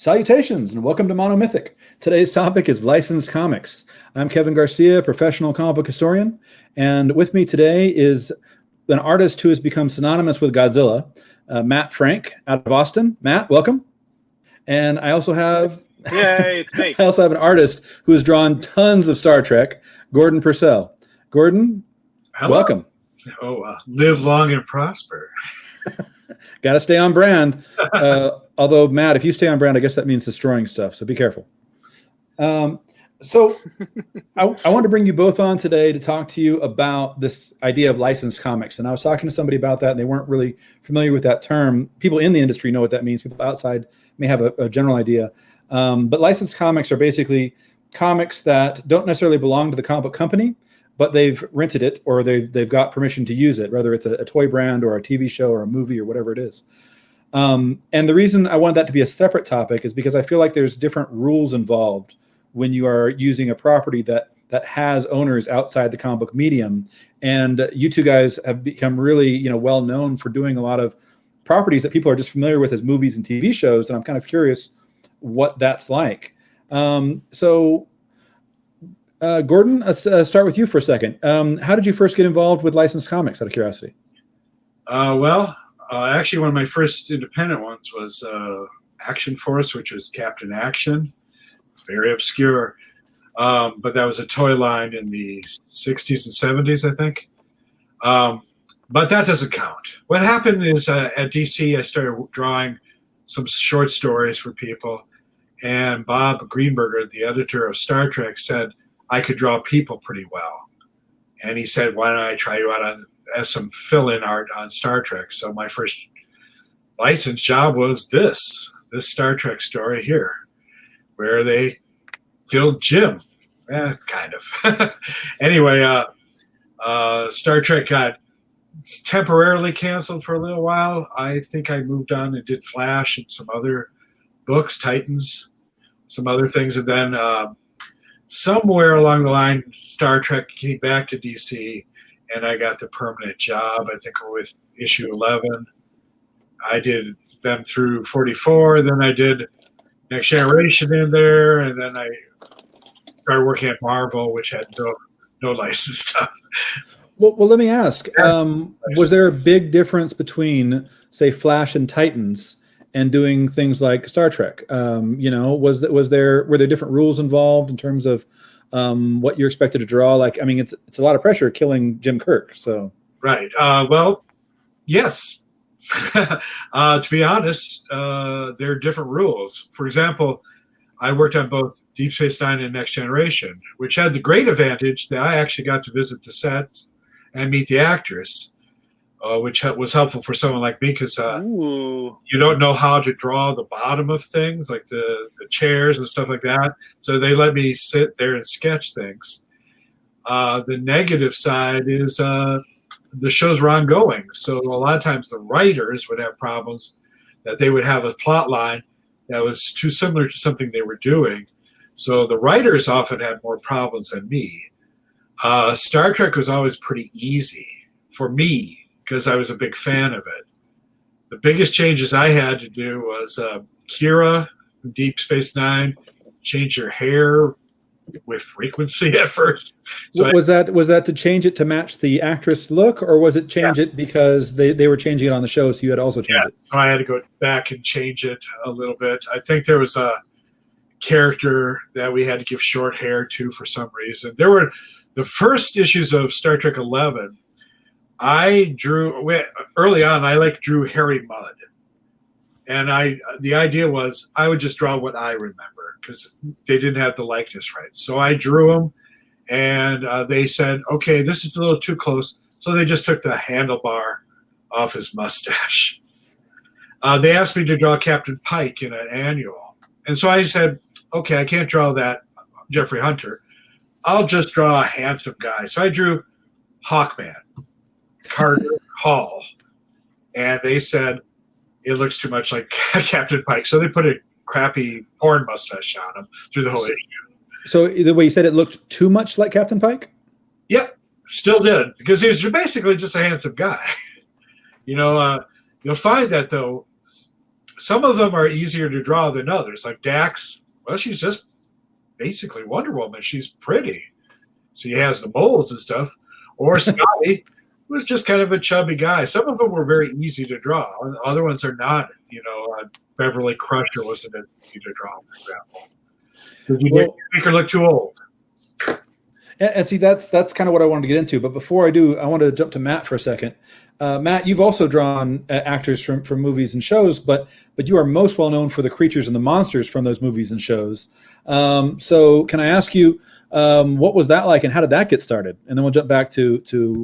Salutations and welcome to Monomythic. Today's topic is licensed comics. I'm Kevin Garcia, professional comic book historian, and with me today is an artist who has become synonymous with Godzilla, Matt Frank out of Austin. Matt, welcome. And I also have Yay, it's me. I also have an artist who has drawn tons of Star Trek, Gordon Purcell. Gordon, Hello. welcome. Live long and prosper. Got to stay on brand. Although, Matt, if you stay on brand, I guess that means destroying stuff. So be careful. So I want to bring you both on today to talk to you about this idea of licensed comics. And I was talking to somebody about that, and they weren't really familiar with that term. People in the industry know what that means. People outside may have a general idea. But licensed comics are basically comics that don't necessarily belong to the comic book company, but they've rented it or they've got permission to use it, whether it's a toy brand or a TV show or a movie or whatever it is. And the reason I wanted that to be a separate topic is because I feel like there's different rules involved when you are using a property that has owners outside the comic book medium. And you two guys have become really, well known for doing a lot of properties that people are just familiar with as movies and TV shows. And I'm kind of curious what that's like. Gordon, let's start with you for a second. How did you first get involved with licensed comics, out of curiosity? Actually, one of my first independent ones was Action Force, which was Captain Action. It's very obscure, but that was a toy line in the 60s and 70s, I think. But that doesn't count. What happened is at DC, I started drawing some short stories for people, and Bob Greenberger, the editor of Star Trek, said I could draw people pretty well. And he said, why don't I try you out as some fill-in art on Star Trek? So my first licensed job was this Star Trek story here, where they killed Jim. Kind of. Anyway, Star Trek got temporarily canceled for a little while. I think I moved on and did Flash and some other books, Titans, some other things. And then somewhere along the line, Star Trek came back to DC, and I got the permanent job, I think, with issue 11. I did them through 44, then I did Next Generation in there, and then I started working at Marvel, which had no licensed stuff. Well, let me ask, was there a big difference between, say, Flash and Titans and doing things like Star Trek? Were there different rules involved in terms of what you're expected to draw? Like, I mean, it's a lot of pressure killing Jim Kirk. So right. Yes. To be honest, there are different rules. For example, I worked on both Deep Space Nine and Next Generation, which had the great advantage that I actually got to visit the sets and meet the actors, which was helpful for someone like me because you don't know how to draw the bottom of things, like the chairs and stuff like that. So they let me sit there and sketch things. The negative side is the shows were ongoing. So a lot of times the writers would have problems that they would have a plot line that was too similar to something they were doing. So the writers often had more problems than me. Star Trek was always pretty easy for me because I was a big fan of it. The biggest changes I had to do was Kira from Deep Space Nine changed her hair with frequency at first. So was that to change it to match the actress look, or was it change it because they were changing it on the show, so you had to also change it? So I had to go back and change it a little bit. I think there was a character that we had to give short hair to for some reason. There were the first issues of Star Trek 11. I drew early on. I drew Harry Mudd, and the idea was I would just draw what I remember because they didn't have the likeness right. So I drew him, and they said, "Okay, this is a little too close." So they just took the handlebar off his mustache. They asked me to draw Captain Pike in an annual, and so I said, "Okay, I can't draw that Jeffrey Hunter. I'll just draw a handsome guy." So I drew Hawkman, Carter Hall, and they said it looks too much like Captain Pike. So they put a crappy porn mustache on him through the whole issue. So the way you said it looked too much like Captain Pike? Yep, still did, because he was basically just a handsome guy. You'll find that, though, some of them are easier to draw than others. Like Dax, well, she's just basically Wonder Woman. She's pretty. So he has the moles and stuff. Or Scotty, who's just kind of a chubby guy. Some of them were very easy to draw. Other ones are not. Beverly Crusher wasn't as easy to draw, for example. Did you make her look too old? And see, that's kind of what I wanted to get into. But before I do, I want to jump to Matt for a second. Matt, you've also drawn actors from movies and shows, but you are most well known for the creatures and the monsters from those movies and shows. So can I ask you, what was that like, and how did that get started? And then we'll jump back to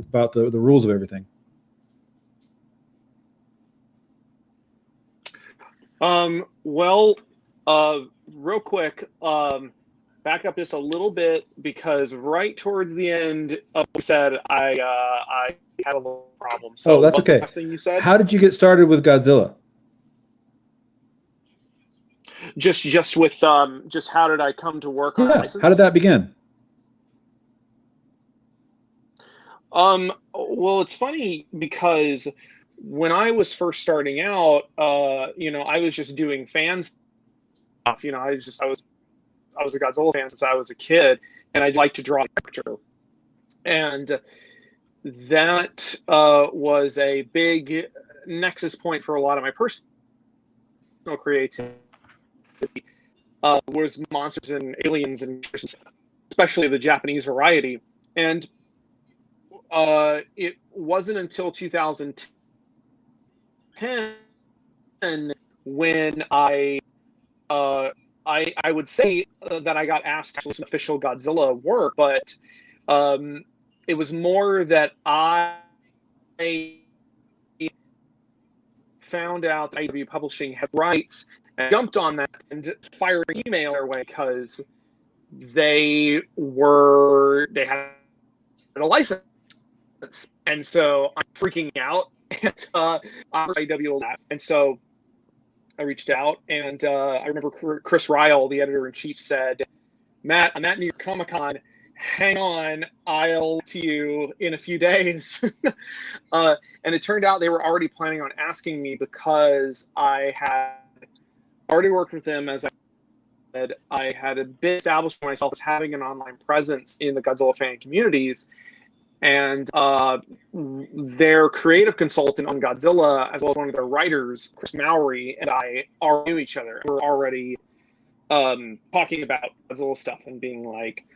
about the rules of everything. Real quick, back up just a little bit, because right towards the end of what you said, I had a little problem. So that's okay. The last thing you said? How did you get started with Godzilla? Just with just how did I come to work on license? How did that begin? Well, it's funny because when I was first starting out, I was just doing fan stuff. I was a Godzilla fan since I was a kid, and I'd like to draw a character. And that was a big nexus point for a lot of my personal creativity. Was monsters and aliens, and especially the Japanese variety. And it wasn't until 2010 when I would say that I got asked to do some official Godzilla work, but it was more that I found out that IW Publishing had rights and jumped on that and fired an email their way because they had a license. And so I'm freaking out, and IW that. And so I reached out, and I remember Chris Ryle, the editor-in-chief, said, "Matt, I'm at New York Comic Con. Hang on, I'll to you in a few days." And it turned out they were already planning on asking me because I had already worked with them. As I said, I had a bit established myself as having an online presence in the Godzilla fan communities. And their creative consultant on Godzilla, as well as one of their writers, Chris Mowry, and I already knew each other. We were already talking about Godzilla stuff and being like,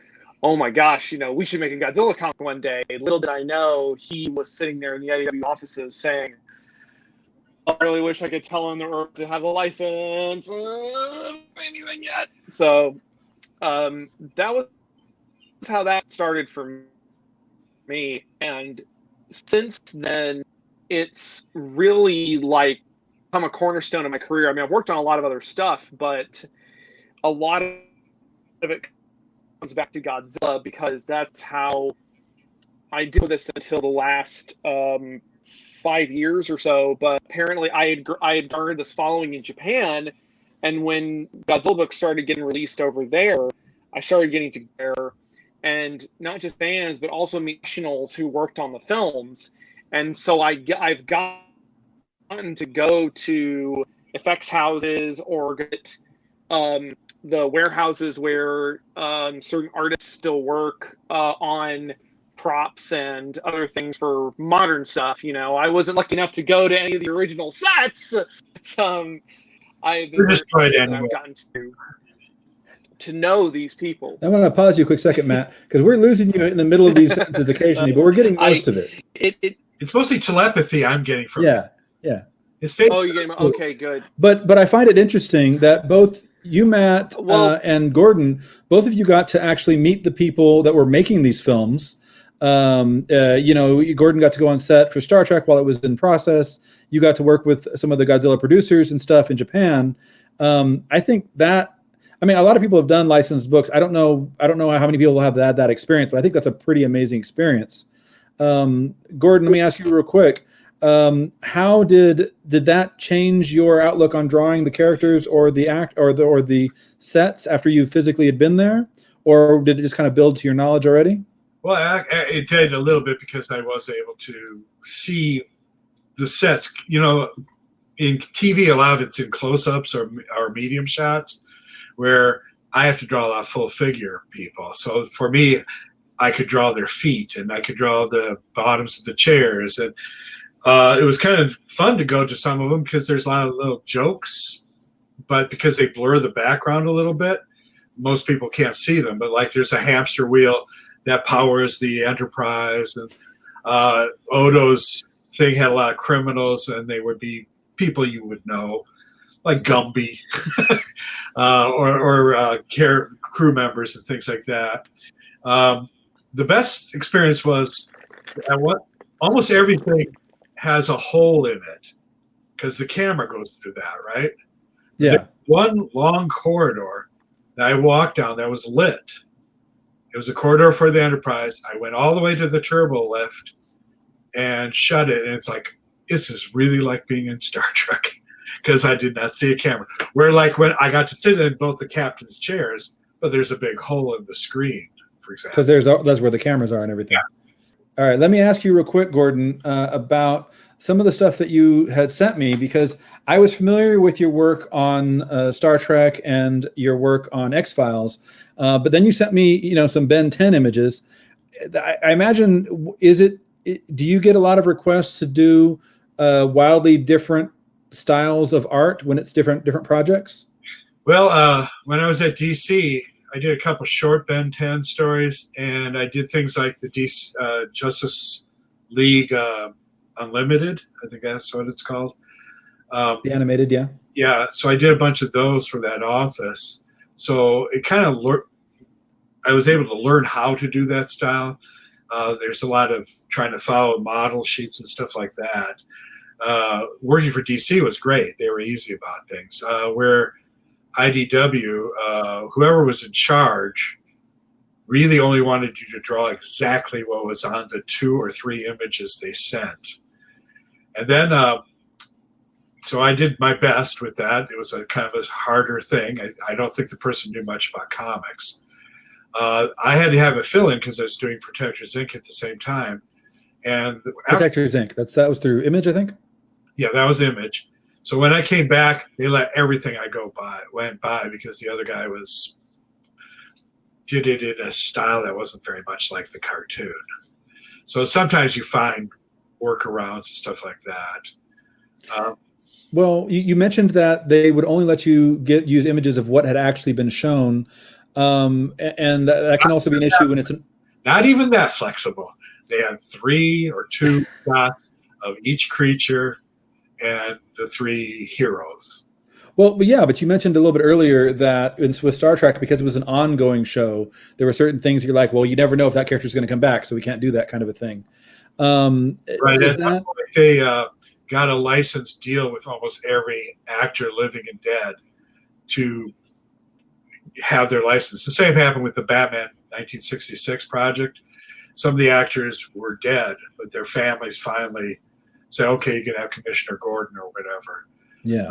"Oh my gosh, we should make a Godzilla comic one day." Little did I know he was sitting there in the IDW offices saying, "I really wish I could tell him that we're to have a license. Anything yet?" So that was how that started for me. And since then, it's really become a cornerstone of my career. I mean, I've worked on a lot of other stuff, but a lot of it comes back to Godzilla because that's how I did this until the last 5 years or so. But apparently I had garnered this following in Japan, and when Godzilla books started getting released over there, I started getting to there. And not just fans, but also professionals who worked on the films. And so I've gotten to go to effects houses or get the warehouses where certain artists still work on props and other things for modern stuff. I wasn't lucky enough to go to any of the original sets. I've gotten to know these people. I want to pause you a quick second, Matt, because we're losing you in the middle of these sentences occasionally, but we're getting most of it. It's mostly telepathy I'm getting from yeah. His face. Oh, you're getting okay, good. But I find it interesting that both you, Matt, and Gordon, both of you got to actually meet the people that were making these films. Gordon got to go on set for Star Trek while it was in process. You got to work with some of the Godzilla producers and stuff in Japan. I think that. I mean, a lot of people have done licensed books. I don't know how many people have had that experience, but I think that's a pretty amazing experience. Gordon, let me ask you real quick. How did that change your outlook on drawing the characters or the the sets after you physically had been there, or did it just kind of build to your knowledge already? Well, it did a little bit because I was able to see the sets. In in TV, a lot of it's in close-ups or medium shots, where I have to draw a lot of full figure people. So for me, I could draw their feet and I could draw the bottoms of the chairs. And it was kind of fun to go to some of them because there's a lot of little jokes, but because they blur the background a little bit, most people can't see them. But like there's a hamster wheel that powers the Enterprise, and Odo's thing had a lot of criminals, and they would be people you would know, like Gumby, or crew members and things like that. The best experience was almost everything has a hole in it because the camera goes through that, right? Yeah. There's one long corridor that I walked down that was lit. It was a corridor for the Enterprise. I went all the way to the turbo lift and shut it, and it's like, this is really like being in Star Trek because I did not see a camera. Where like when I got to sit in both the captain's chairs, but there's a big hole in the screen, for example. Because that's where the cameras are and everything. Yeah. All right, let me ask you real quick, Gordon, about some of the stuff that you had sent me, because I was familiar with your work on Star Trek and your work on X-Files, but then you sent me, some Ben 10 images. I imagine, do you get a lot of requests to do wildly different styles of art when it's different projects? Well, when I was at DC, I did a couple short Ben 10 stories, and I did things like the Justice League Unlimited. I think that's what it's called. The animated, yeah. Yeah, so I did a bunch of those for that office. So it kind of I was able to learn how to do that style. There's a lot of trying to follow model sheets and stuff like that. Working for DC was great. They were easy about things. Where IDW, whoever was in charge, really only wanted you to draw exactly what was on the 2 or 3 images they sent. And then, so I did my best with that. It was a kind of a harder thing. I don't think the person knew much about comics. I had to have a fill-in because I was doing Protectors Inc. at the same time. And Protectors Inc. That was through Image, I think. Yeah, that was Image. So when I came back, they let everything I went by because the other guy did it in a style that wasn't very much like the cartoon. So sometimes you find workarounds and stuff like that. Well, you mentioned that they would only let you use images of what had actually been shown, and that can also be an issue when it's not even that flexible. They had 3 or 2 shots of each creature and the 3 heroes. Well, yeah, but you mentioned a little bit earlier that with Star Trek, because it was an ongoing show, there were certain things you're like, well, you never know if that character is going to come back, so we can't do that kind of a thing. Right. At that point, they got a license deal with almost every actor living and dead to have their license. The same happened with the Batman 1966 project. Some of the actors were dead, but their families finally say, okay, you can have Commissioner Gordon or whatever. Yeah.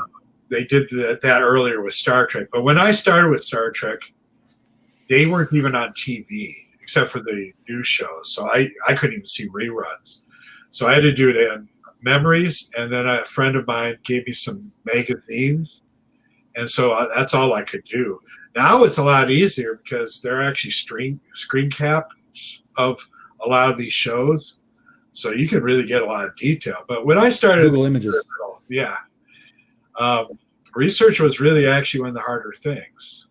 They did that earlier with Star Trek. But when I started with Star Trek, they weren't even on TV except for the news shows. So I couldn't even see reruns. So I had to do it in memories. And then a friend of mine gave me some magazines. And so that's all I could do. Now it's a lot easier because they're actually screen caps of a lot of these shows. So you can really get a lot of detail. But when I started Google Images, yeah, research was really actually one of the harder things.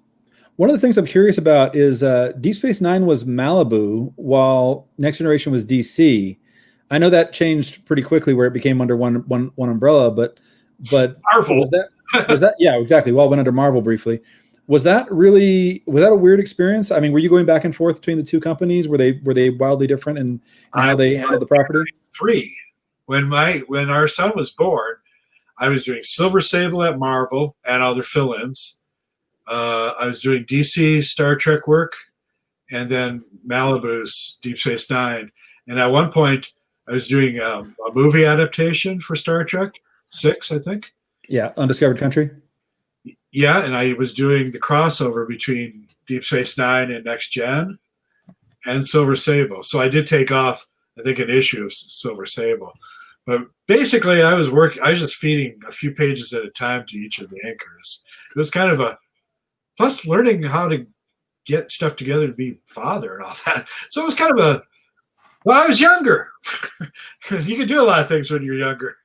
One of the things I'm curious about is Deep Space Nine was Malibu, while Next Generation was DC. I know that changed pretty quickly, where it became under one umbrella. But Marvel. was that yeah, exactly? Well, it went under Marvel briefly. Was that a weird experience? I mean, were you going back and forth between the two companies? Were they wildly different in how they handled the property? 3. When our son was born, I was doing Silver Sable at Marvel and other fill-ins. I was doing DC Star Trek work, and then Malibu's Deep Space Nine. And at one point, I was doing a movie adaptation for Star Trek 6, I think. Yeah, Undiscovered Country. Yeah, and I was doing the crossover between Deep Space Nine and Next Gen and Silver Sable. So I did take off, I think, an issue of Silver Sable. But basically, I was just feeding a few pages at a time to each of the anchors. It was kind of plus learning how to get stuff together to be father and all that. So it was kind of I was younger. You can do a lot of things when you're younger.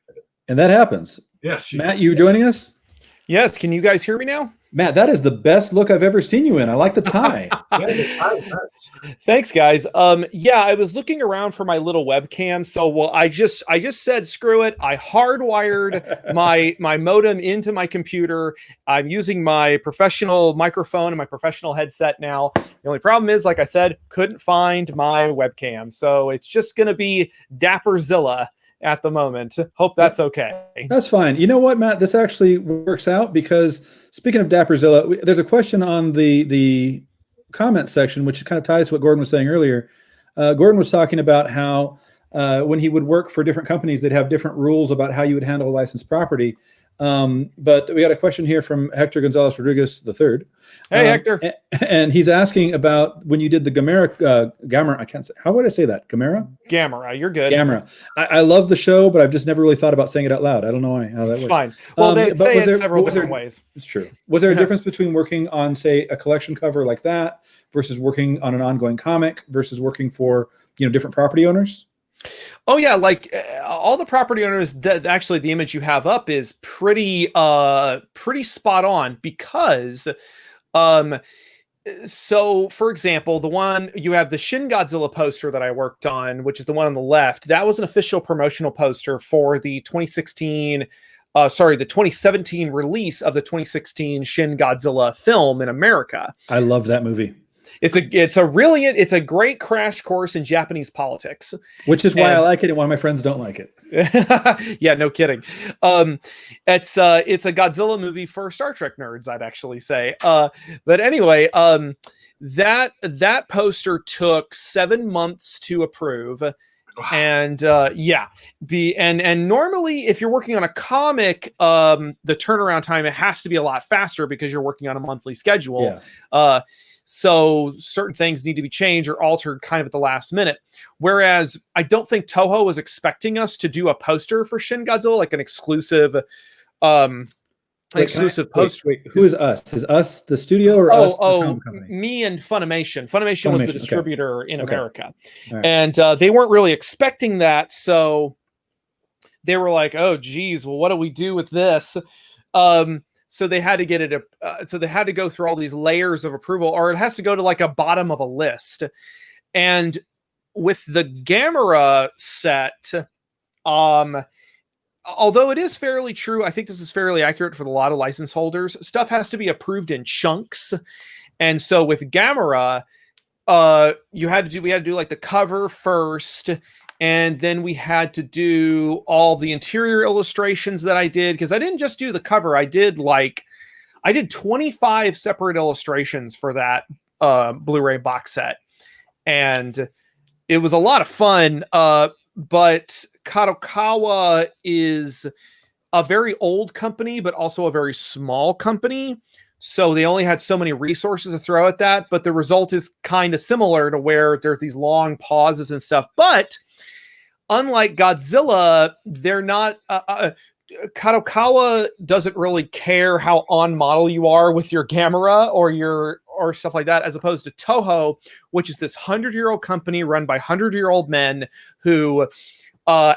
And that happens. Yes. Matt, you joining us? Yes. Can you guys hear me now? Matt, that is the best look I've ever seen you in. I like the tie. Thanks, guys. Yeah, I was looking around for my little webcam. So, I just said, screw it. I hardwired my modem into my computer. I'm using my professional microphone and my professional headset now. The only problem is, like I said, couldn't find my webcam. So it's just going to be Dapperzilla at the moment. Hope that's okay. That's fine. You know what, Matt? This actually works out because speaking of Dapperzilla, there's a question on the comment section, which kind of ties to what Gordon was saying earlier. Gordon was talking about how when he would work for different companies, they'd have different rules about how you would handle licensed property. But we got a question here from Hector Gonzalez Rodriguez III. Hey, Hector. And he's asking about when you did the Gamera, I can't say, how would I say that? Gamera, you're good. Gamera. I love the show, but I've just never really thought about saying it out loud. I don't know how that works. It's fine. Well, they say it several different ways. It's true. Was there a difference between working on, say, a collection cover like that versus working on an ongoing comic versus working for, different property owners? Oh yeah, like all the property owners. Actually, the image you have up is pretty spot on because, so for example, the one you have the Shin Godzilla poster that I worked on, which is the one on the left. That was an official promotional poster for the 2017 release of the 2016 Shin Godzilla film in America. I love that movie. It's a great crash course in Japanese politics, which is why I like it, and why my friends don't like it. Yeah, no kidding. It's a Godzilla movie for Star Trek nerds, I'd actually say. But anyway, that poster took 7 months to approve. And and normally if you're working on a comic, the turnaround time, it has to be a lot faster because you're working on a monthly schedule. Yeah. So certain things need to be changed or altered kind of at the last minute. Whereas I don't think Toho was expecting us to do a poster for Shin Godzilla, like an exclusive poster. Wait, who is us? Is us the studio or us the comic company? Me and Funimation. Funimation was the distributor in America. Right. And they weren't really expecting that. So they were like, oh, geez, well, what do we do with this? So they had to get it. So they had to go through all these layers of approval, or it has to go to like a bottom of a list. And with the Gamera set, although it is fairly true, I think this is fairly accurate for a lot of license holders. Stuff has to be approved in chunks, and so with Gamera, we had to do like the cover first. And then we had to do all the interior illustrations that I did, because I didn't just do the cover. I did 25 separate illustrations for that Blu-ray box set. And it was a lot of fun. But Kadokawa is a very old company, but also a very small company. So they only had so many resources to throw at that. But the result is kind of similar to where there's these long pauses and stuff. But unlike Godzilla, they're not. Kadokawa doesn't really care how on model you are with your Gamera or stuff like that, as opposed to Toho, which is this 100-year-old company run by 100-year-old men who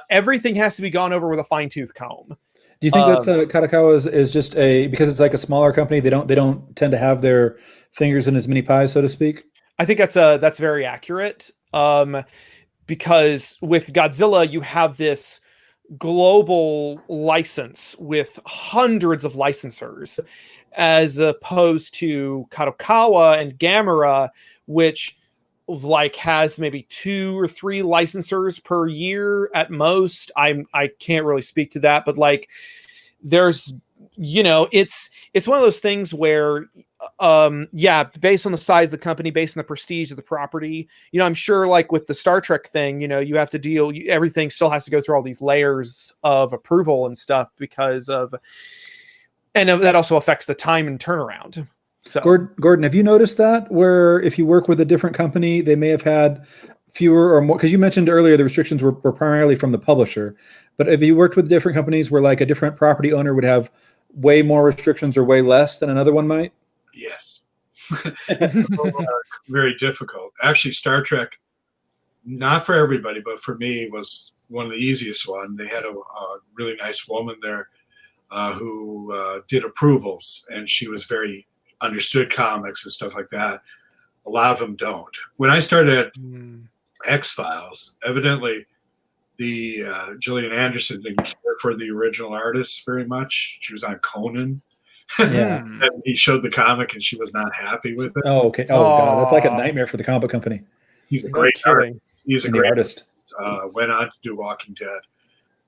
everything has to be gone over with a fine-tooth comb. Do you think that's Kadokawa is just because it's like a smaller company? They don't tend to have their fingers in as many pies, so to speak. I think that's very accurate. Because with Godzilla, you have this global license with hundreds of licensors, as opposed to Kadokawa and Gamera, which has maybe 2 or 3 licensors per year at most. I can't really speak to that, but there's, it's one of those things where, based on the size of the company, based on the prestige of the property, I'm sure with the Star Trek thing, you have to everything still has to go through all these layers of approval and stuff and that also affects the time and turnaround. So Gordon, have you noticed that where if you work with a different company, they may have had fewer or more? Because you mentioned earlier the restrictions were primarily from the publisher, but have you worked with different companies where like a different property owner would have way more restrictions or way less than another one might? Yes. Very difficult. Actually, Star Trek, not for everybody, but for me, was one of the easiest one. They had a really nice woman there who did approvals, and she was very understood comics and stuff like that. A lot of them don't. When I started at X-Files, evidently the Gillian Anderson didn't care for the original artist very much. She was on Conan. Yeah. And he showed the comic and she was not happy with it. Oh, okay. Oh, God. That's like a nightmare for the comic book company. He's a No great kidding. artist. He's a And the great artist. went on to do Walking Dead.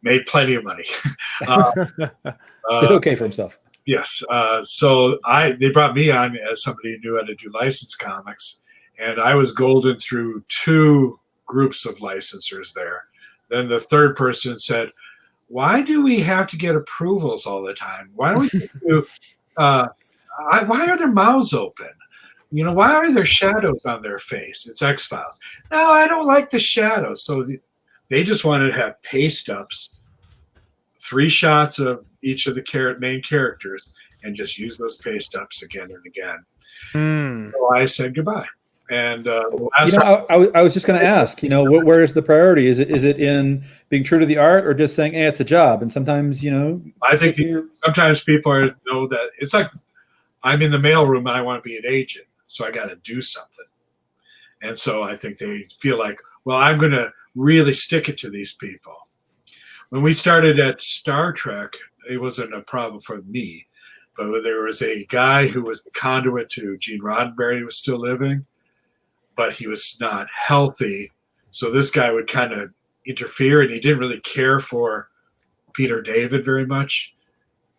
Made plenty of money. Did okay for himself. Yes. So they brought me on as somebody who knew how to do licensed comics. And I was golden through 2 groups of licensors there. Then the third person said, why do we have to get approvals all the time? Why don't we do, why are their mouths open? You know, why are there shadows on their face? It's X-Files. No, I don't like the shadows. So they just wanted to have paste ups, 3 shots of each of the main characters, and just use those paste ups again and again. So I said goodbye. And I was just going to ask, where is the priority? Is it in being true to the art, or just saying, hey, it's a job? And sometimes, I think sometimes people know that it's like I'm in the mailroom and I want to be an agent, so I got to do something. And so I think they feel like, well, I'm going to really stick it to these people. When we started at Star Trek, it wasn't a problem for me, but there was a guy who was the conduit to Gene Roddenberry, who was still living, but he was not healthy. So this guy would kind of interfere, and he didn't really care for Peter David very much,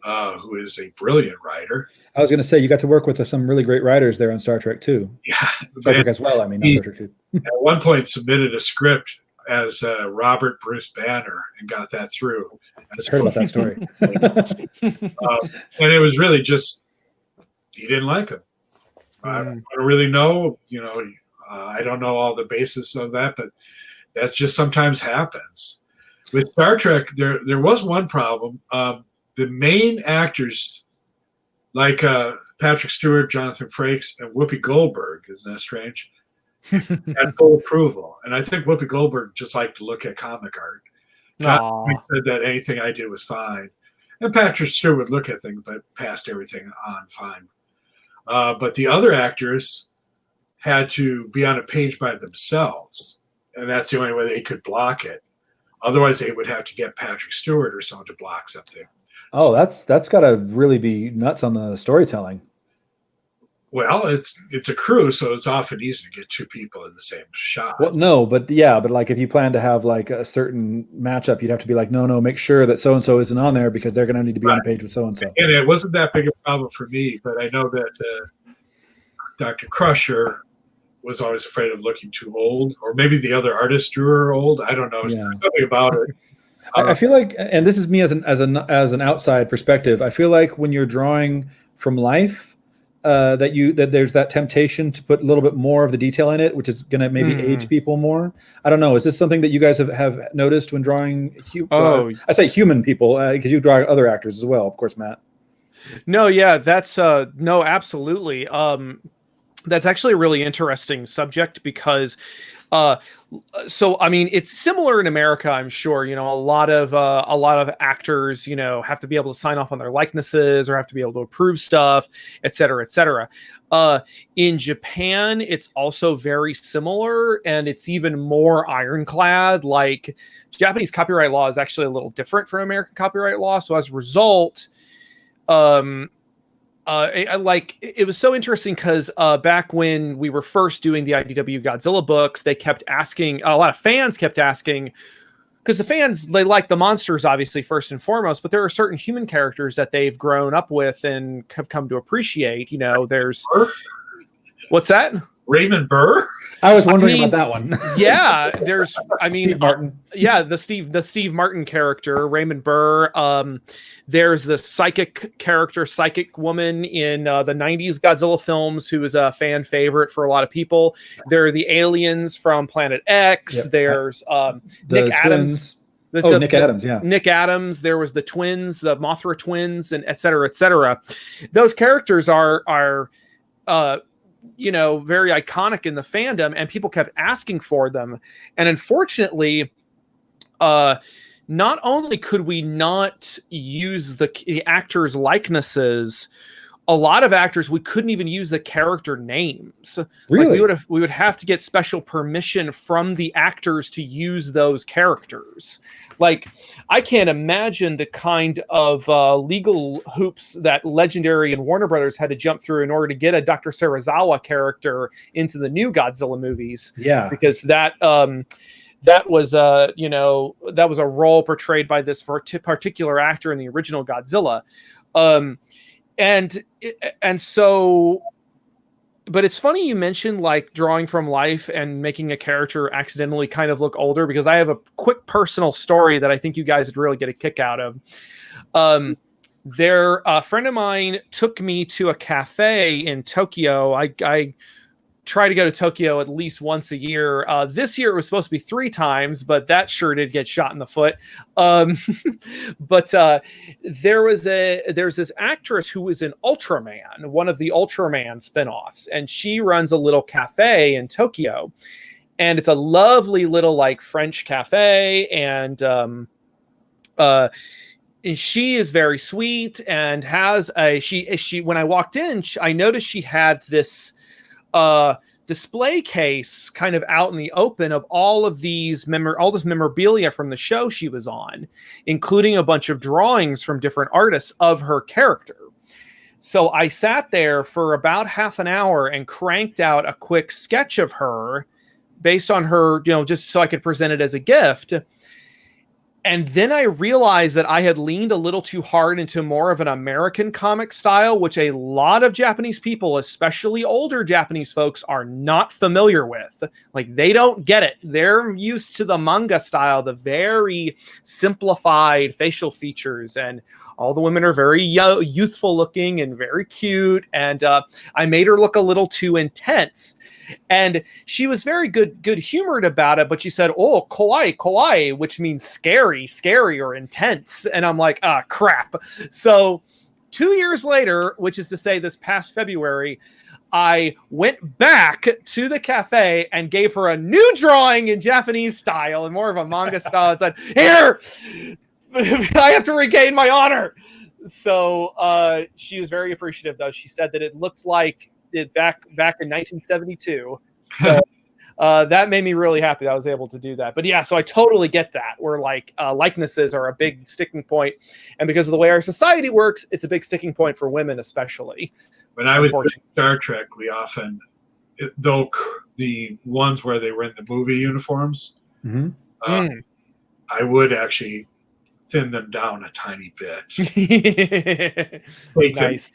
who is a brilliant writer. I was going to say, you got to work with some really great writers there on Star Trek too. Yeah. Star Trek as well. I mean, not Star Trek too. At one point submitted a script as Robert Bruce Banner and got that through. I just heard about that story. And it was really just, he didn't like him. I don't really know, I don't know all the basis of that, but that's just sometimes happens. With Star Trek, there was one problem. The main actors, like Patrick Stewart, Jonathan Frakes, and Whoopi Goldberg, isn't that strange? Had full approval. And I think Whoopi Goldberg just liked to look at comic art. Jonathan said that anything I did was fine. And Patrick Stewart would look at things, but passed everything on fine. But the other actors had to be on a page by themselves. And that's the only way they could block it. Otherwise, they would have to get Patrick Stewart or someone to block something. Oh, that's got to really be nuts on the storytelling. Well, it's a crew, so it's often easy to get 2 people in the same shot. Well, no, but like if you plan to have like a certain matchup, you'd have to be like, no, make sure that so and so isn't on there because they're going to need to be on a page with so and so. And it wasn't that big a problem for me, but I know that Dr. Crusher was always afraid of looking too old, or maybe the other artists drew her old. I don't know. There's something about it. I feel like, and this is me as an outside perspective, I feel like when you're drawing from life, that there's that temptation to put a little bit more of the detail in it, which is going to maybe age people more. I don't know. Is this something that you guys have noticed when drawing? I say human people because you draw other actors as well, of course, Matt. No, yeah, that's no, absolutely. That's actually a really interesting subject because, so I mean, it's similar in America, I'm sure. A lot of actors, have to be able to sign off on their likenesses or have to be able to approve stuff, et cetera, et cetera. In Japan, it's also very similar, and it's even more ironclad. Like Japanese copyright law is actually a little different from American copyright law. So as a result, it was so interesting because back when we were first doing the IDW Godzilla books, they kept asking, a lot of fans kept asking, because the fans, they like the monsters, obviously, first and foremost, but there are certain human characters that they've grown up with and have come to appreciate. There's... What's that? Raymond Burr. I was wondering about that one. Yeah, there's. I mean, Steve Martin. Yeah, the Steve Martin character, Raymond Burr. There's the psychic woman in the '90s Godzilla films, who is a fan favorite for a lot of people. There are the aliens from Planet X. Yep. There's The Nick Adams. twins. Nick Adams, yeah. Nick Adams. There was the twins, the Mothra twins, and et cetera, et cetera. Those characters are very iconic in the fandom, and people kept asking for them. And unfortunately, not only could we not use the actors' likenesses, a lot of actors, we couldn't even use the character names. Really? Like we would have to get special permission from the actors to use those characters. Like, I can't imagine the kind of legal hoops that Legendary and Warner Brothers had to jump through in order to get a Dr. Serizawa character into the new Godzilla movies. Yeah. Because that was a role portrayed by this particular actor in the original Godzilla. And so, but it's funny you mentioned like drawing from life and making a character accidentally kind of look older, because I have a quick personal story that I think you guys would really get a kick out of. A friend of mine took me to a cafe in Tokyo. I try to go to Tokyo at least once a year. This year it was supposed to be 3 times, but that sure did get shot in the foot. But there's this actress who was in Ultraman, one of the Ultraman spinoffs, and she runs a little cafe in Tokyo, and it's a lovely little like French cafe, and she is very sweet and has she when I walked in, I noticed she had this display case kind of out in the open of all of these all this memorabilia from the show she was on, including a bunch of drawings from different artists of her character. So I sat there for about half an hour and cranked out a quick sketch of her based on her, just so I could present it as a gift. And then I realized that I had leaned a little too hard into more of an American comic style, which a lot of Japanese people, especially older Japanese folks, are not familiar with. Like, they don't get it. They're used to the manga style, the very simplified facial features, and all the women are very youthful looking and very cute. And I made her look a little too intense. And she was very good humored about it, but she said, "Oh, kawaii," which means scary or intense. And I'm like, crap. So 2 years later, which is to say this past February, I went back to the cafe and gave her a new drawing in Japanese style and more of a manga style, and said, "Here, I have to regain my honor." So she was very appreciative, though. She said that it looked like it back in 1972. So that made me really happy that I was able to do that. But yeah, so I totally get that, where like likenesses are a big sticking point, and because of the way our society works, it's a big sticking point for women especially. When I was in Star Trek, we often, though the ones where they were in the movie uniforms, I would actually thin them down a tiny bit. Nice.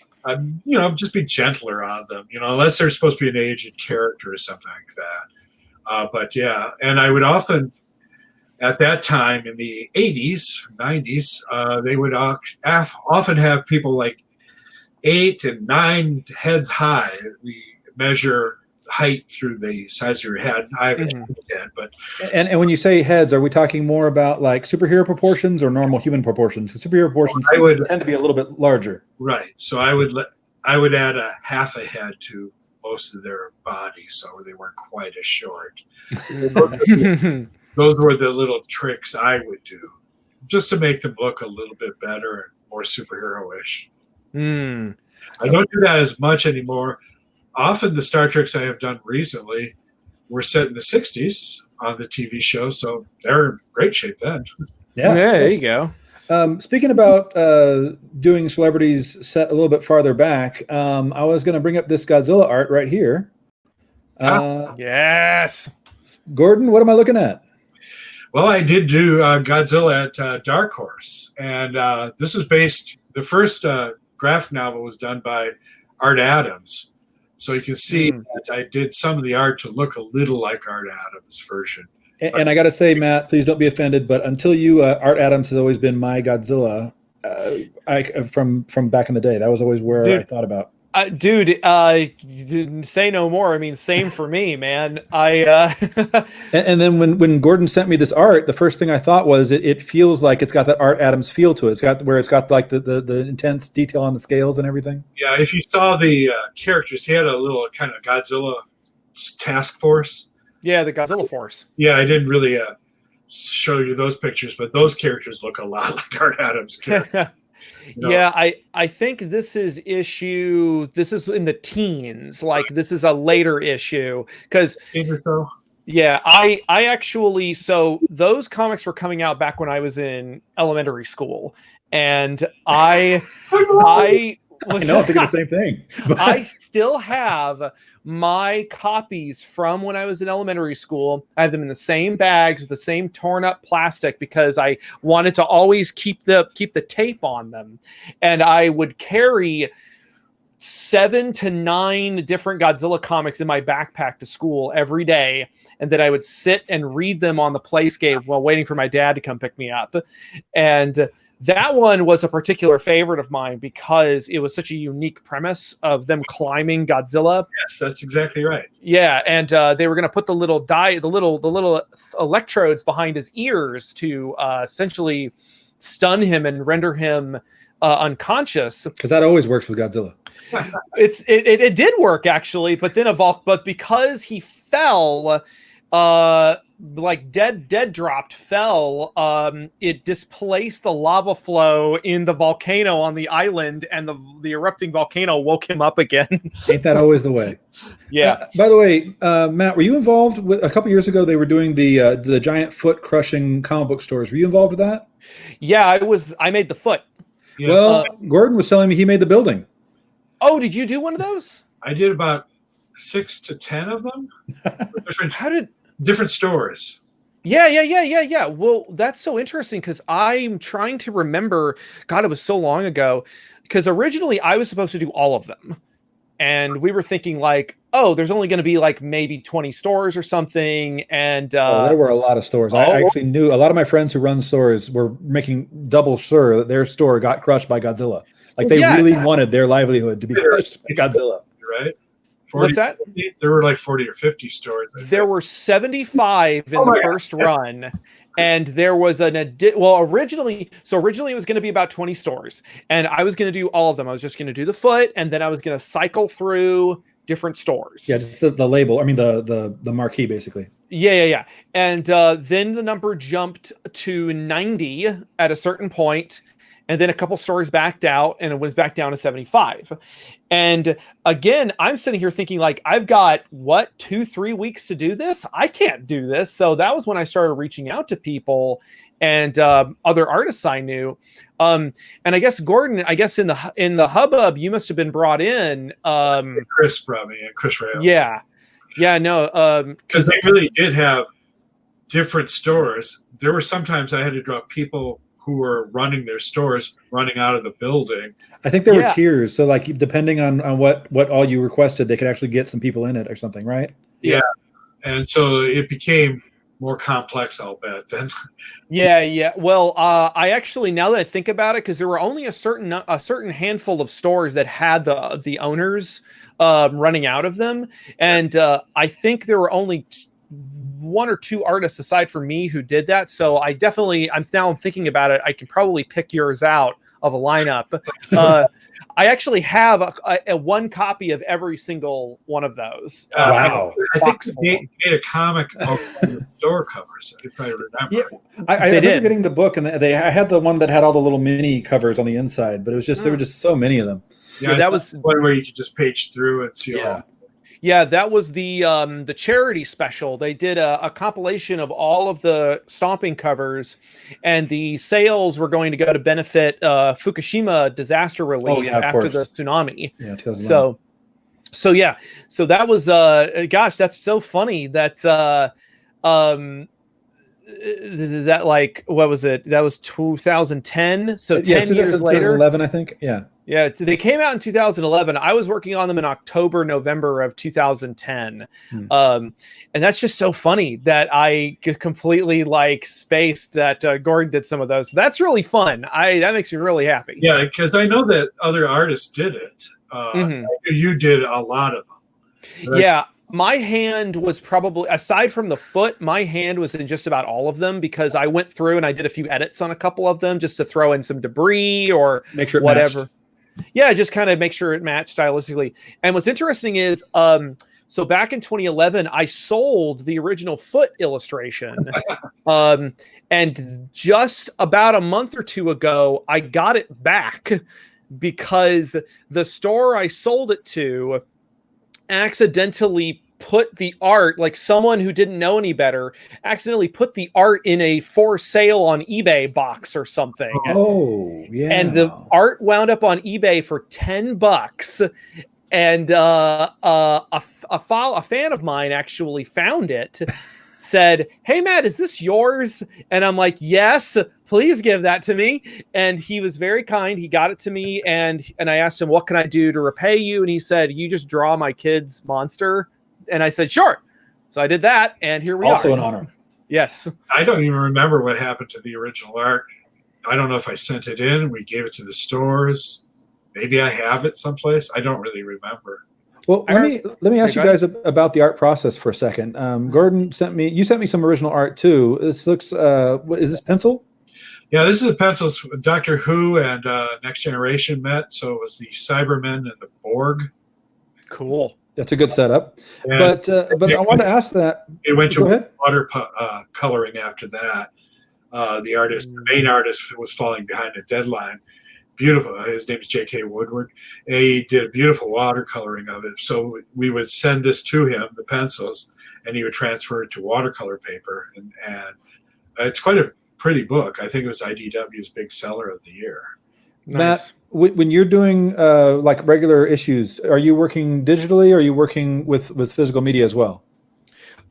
Just be gentler on them, unless they're supposed to be an aged character or something like that. But yeah, and I would often, at that time in the 80s, 90s, they would often have people like 8 and 9 heads high. We measure height through the size of your head. I have a head, but and when you say heads, are we talking more about like superhero proportions or normal human proportions? Because superhero proportions tend to be a little bit larger. Right. So I would add a half a head to most of their body, so they weren't quite as short. Those were the little tricks I would do, just to make them look a little bit better and more superhero-ish. I don't do that as much anymore. Often the Star Treks I have done recently were set in the 60s on the TV show, so they're in great shape then. Yeah, there you go. Speaking about doing celebrities set a little bit farther back, I was going to bring up this Godzilla art right here. Yes. Gordon, what am I looking at? Well, I did do Godzilla at Dark Horse, and this was based, the first graphic novel was done by Art Adams, So you can see that I did some of the art to look a little like Art Adams' version. And I got to say, Matt, please don't be offended, but until you, Art Adams has always been my Godzilla. From back in the day, that was always where I thought about. Dude, say no more. I mean, same for me, man. And then when Gordon sent me this art, the first thing I thought was it feels like it's got that Art Adams feel to it. It's got like the intense detail on the scales and everything. Yeah, if you saw the characters, he had a little kind of Godzilla task force. Yeah, the Godzilla Force. Yeah, I didn't really show you those pictures, but those characters look a lot like Art Adams' characters. Yeah, I think this is in the teens. Like this is a later issue because yeah, I actually, so those comics were coming out back when I was in elementary school, and I I know, I'm thinking the same thing. But I still have my copies from when I was in elementary school. I have them in the same bags with the same torn up plastic because I wanted to always keep the tape on them. And I would carry 7 to 9 different Godzilla comics in my backpack to school every day. And then I would sit and read them on the playscape while waiting for my dad to come pick me up. And that one was a particular favorite of mine because it was such a unique premise of them climbing Godzilla. Yes, that's exactly right. Yeah, and they were going to put the little electrodes behind his ears to essentially stun him and render him unconscious. Because that always works with Godzilla. It did work actually, but then but because he fell, like dead dropped, fell, it displaced the lava flow in the volcano on the island, and the erupting volcano woke him up again. Ain't that always the way? Yeah. By the way, Matt, were you involved with a couple years ago? They were doing the giant foot crushing comic book stores. Were you involved with that? Yeah, I made the foot. Yeah. Well, Gordon was telling me he made the building. Oh, did you do one of those? I did about 6 to 10 of them. Different stores. Yeah. Well, that's so interesting because I'm trying to remember. God, it was so long ago. Because originally I was supposed to do all of them, and we were thinking like, oh, there's only going to be like maybe 20 stores or something. And there were a lot of stores. I actually knew a lot of my friends who run stores were making double sure that their store got crushed by Godzilla. Like they really wanted their livelihood to be crushed by Godzilla. Right? 40, what's that? 50, there were like 40 or 50 stores. There were 75 in the first run. And there was originally it was going to be about 20 stores, and I was going to do all of them. I was just going to do the foot, and then I was going to cycle through different stores. Yeah, just the label. I mean, the marquee, basically. Yeah. And then the number jumped to 90 at a certain point, and then a couple stores backed out, and it was back down to 75. And again, I'm sitting here thinking like, I've got 2-3 weeks to do this. I can't do this. So that was when I started reaching out to people and other artists I knew. And I guess Gordon, in the hubbub, you must have been brought in. Chris brought me in, Chris Rail. Yeah, no, because they really did have different stores. There were sometimes I had to draw people who were running their stores, running out of the building. I think there were tiers. So like depending on what all you requested, they could actually get some people in it or something, right? Yeah. And so it became more complex, I'll bet, then. Yeah. Well, I actually, now that I think about it, because there were only a certain handful of stores that had the owners running out of them. And I think there were only 1 or 2 artists aside from me who did that. So I'm thinking about it. I can probably pick yours out of a lineup. I actually have a 1 copy of every single one of those. Wow. I think they made a comic of the store covers, if I remember. Yeah, I remember getting the book, and I had the one that had all the little mini covers on the inside, but it was just there were just so many of them. Yeah, that was one where you could just page through and see all. Yeah, that was the charity special. They did a compilation of all of the Stomping covers, and the sales were going to go to benefit Fukushima disaster relief after the tsunami. Yeah, 2009. So that was gosh, that's so funny that that like, what was it? That was 2010. So 10 years later, 2011, I think. Yeah. Yeah, they came out in 2011. I was working on them in October, November of 2010. And that's just so funny that I completely like spaced that Gordon did some of those. So that's really fun. That makes me really happy. Yeah, because I know that other artists did it. You did a lot of them. Yeah, my hand was probably, aside from the foot, my hand was in just about all of them because I went through and I did a few edits on a couple of them just to throw in some debris or make sure whatever. Matched. Yeah, just kind of make sure it matched stylistically. And what's interesting is, so back in 2011, I sold the original foot illustration. And just about a month or two ago, I got it back because the store I sold it to accidentally put the art, like someone who didn't know any better, accidentally put the art in a for sale on eBay box or something. Oh, yeah. And the art wound up on eBay for $10. And a fan of mine actually found it, said, "Hey, Matt, is this yours?" And I'm like, "Yes, please give that to me." And he was very kind. He got it to me, and I asked him, "What can I do to repay you?" And he said, "You just draw my kid's monster." And I said, "Sure." So I did that, and here we are. Also an honor. Yes. I don't even remember what happened to the original art. I don't know if I sent it in. We gave it to the stores. Maybe I have it someplace. I don't really remember. Well, let me ask you guys about the art process for a second. Gordon you sent me some original art too. This looks, is this pencil? Yeah, this is a pencil. Doctor Who and Next Generation met, so it was the Cybermen and the Borg. Cool. That's a good setup. And but I want to ask that. It went to water coloring after that. The main artist was falling behind a deadline. Beautiful. His name is J.K. Woodward. He did a beautiful watercoloring of it. So we would send this to him, the pencils, and he would transfer it to watercolor paper. And it's quite a pretty book. I think it was IDW's big seller of the year. Nice. Matt, when you're doing like regular issues, are you working digitally or are you working with physical media as well?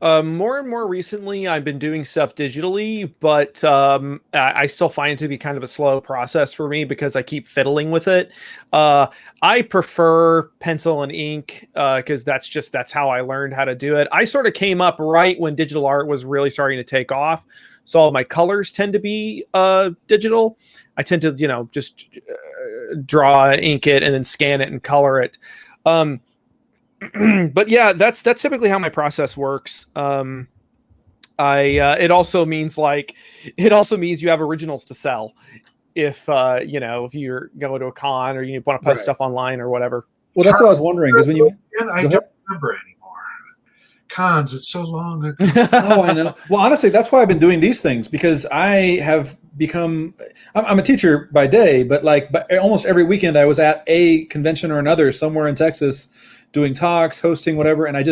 More and more recently, I've been doing stuff digitally, but I still find it to be kind of a slow process for me because I keep fiddling with it. I prefer pencil and ink because that's how I learned how to do it. I sort of came up right when digital art was really starting to take off. So all my colors tend to be digital. I tend to, just draw, ink it, and then scan it and color it. But yeah, that's typically how my process works. It also means you have originals to sell if you're going to a con or you want to post stuff online or whatever. Well, that's what I was wondering because when I don't remember anymore. Cons, it's so long ago. Oh, I know. Well, honestly, that's why I've been doing these things because I have become. I'm a teacher by day, but almost every weekend I was at a convention or another somewhere in Texas, doing talks, hosting, whatever, and I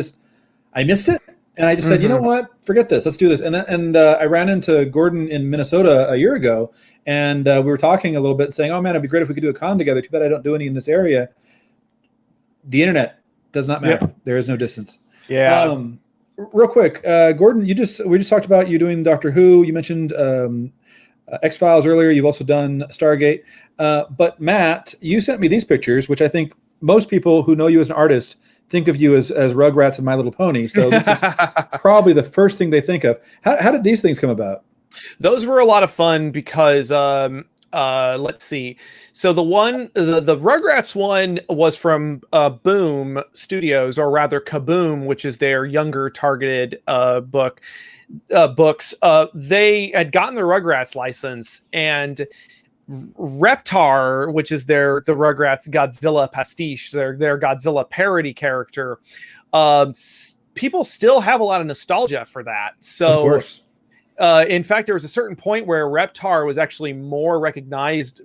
missed it, and I just said, you know what, forget this, let's do this. And I ran into Gordon in Minnesota a year ago, and we were talking a little bit, saying, "Oh man, it'd be great if we could do a con together. Too bad I don't do any in this area." The internet does not matter. Yep. There is no distance. Yeah. Real quick, Gordon, we just talked about you doing Doctor Who. You mentioned X-Files earlier. You've also done Stargate. But Matt, you sent me these pictures, which I think most people who know you as an artist think of you as Rugrats and My Little Pony. So this is probably the first thing they think of. How did these things come about? Those were a lot of fun because let's see. So the Rugrats one was from Boom Studios, or rather Kaboom, which is their younger targeted books. They had gotten the Rugrats license, and Reptar, which is the Rugrats Godzilla pastiche, their Godzilla parody character, people still have a lot of nostalgia for that. So, of course. In fact, there was a certain point where Reptar was actually more recognized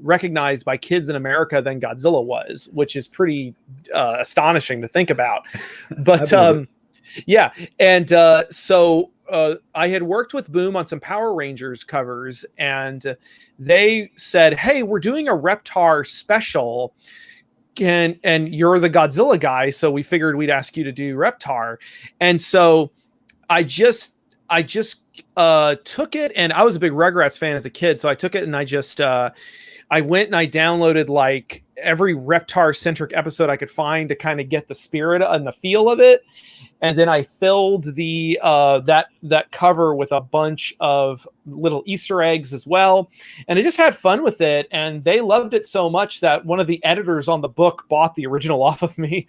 by kids in America than Godzilla was, which is pretty astonishing to think about. But yeah, and so I had worked with Boom on some Power Rangers covers, and they said, "Hey, we're doing a Reptar special, and you're the Godzilla guy, so we figured we'd ask you to do Reptar." And so I just took it, and I was a big Rugrats fan as a kid, so I took it and I went and I downloaded like every Reptar centric episode I could find to kind of get the spirit and the feel of it. And then I filled the that cover with a bunch of little Easter eggs as well. And I just had fun with it. And they loved it so much that one of the editors on the book bought the original off of me,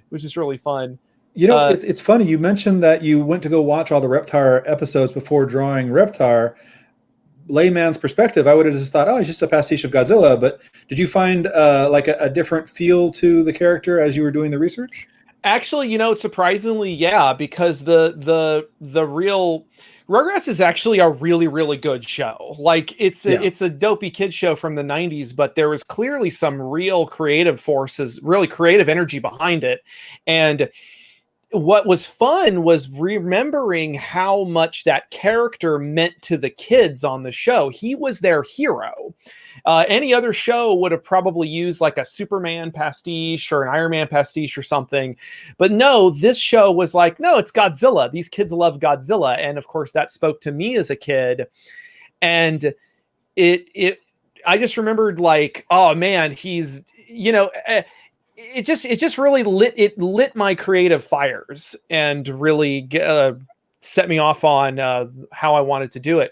which is really fun. You know, it's funny. You mentioned that you went to go watch all the Reptar episodes before drawing Reptar. Layman's perspective, I would have just thought, oh, he's just a pastiche of Godzilla. But did you find like a different feel to the character as you were doing the research? Actually, surprisingly, yeah, because the real Rugrats is actually a really, really good show. Like it's a dopey kid show from the 90s, but there was clearly some real creative forces, really creative energy behind it. And what was fun was remembering how much that character meant to the kids on the show. He was their hero. Any other show would have probably used like a Superman pastiche or an Iron Man pastiche or something. But no, this show was like, no, it's Godzilla. These kids love Godzilla. And of course, that spoke to me as a kid. And I just remembered like, oh man, he's, it just really lit my creative fires and really set me off on how I wanted to do it.